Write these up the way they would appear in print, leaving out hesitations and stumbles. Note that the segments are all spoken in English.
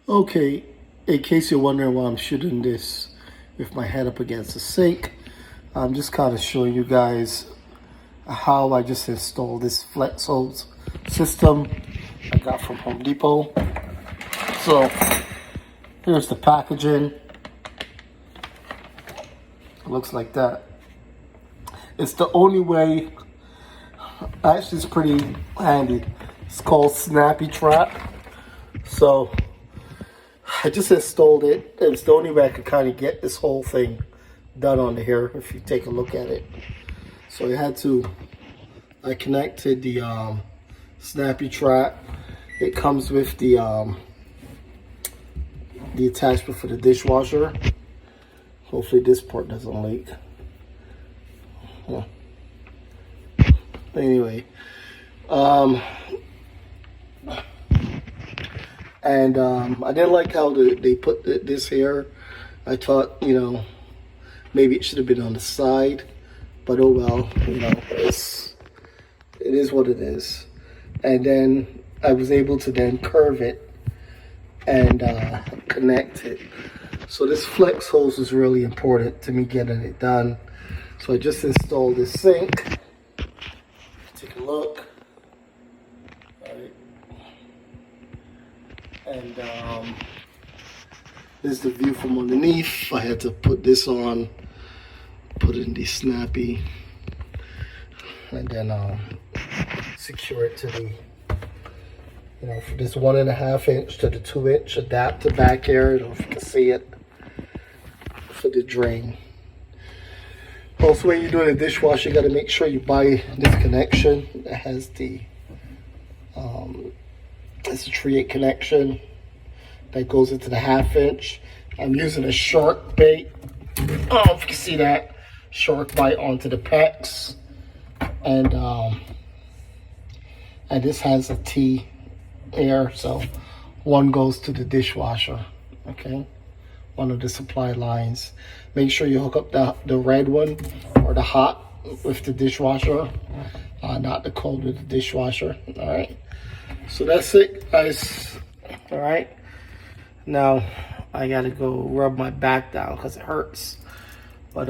Okay, in case you're wondering why I'm shooting this with my head up against the sink, I'm just kind of showing you guys how I just installed this flex hose system I got from Home Depot. So here's the packaging. It looks like that. It's the only way. Actually, it's pretty handy. It's called Snappy Trap. So I just installed it. It's the only way I could kind of get this whole thing done on here if you take a look at it. So I connected the Snappy Trap. It comes with the attachment for the dishwasher. Hopefully this part doesn't leak. Yeah. Anyway, I didn't like how they put this here. I thought, maybe it should have been on the side, but oh well, it is what it is. And then I was able to then curve it and connect it. So this flex hose is really important to me getting it done. So I just installed this sink. Take a look. Right. And this is the view from underneath. I had to put this on, put in the Snappy, and then secure it to the, for this 1.5 inch to the 2 inch adapter back here. I don't know if you can see it, for the drain. Also, when you're doing a dishwasher, you got to make sure you buy this connection that has the it's a 3/8 connection that goes into the 1/2 inch. I'm using a shark bait. Oh, if you can see that shark bite onto the pecs, and this has a T here, so one goes to the dishwasher. Okay, one of the supply lines. Make sure you hook up the red one or the hot with the dishwasher, not the cold with the dishwasher. All right, so that's it, guys. All right, now I gotta go rub my back down because it hurts. But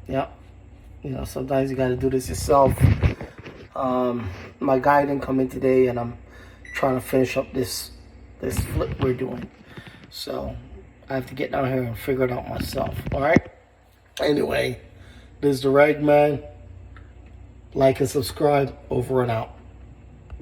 yeah, sometimes you gotta do this yourself. My guy didn't come in today, and I'm trying to finish up this flip we're doing. So I have to get down here and figure it out myself. All right. Anyway, this is the Ragman. Like and subscribe. Over and out.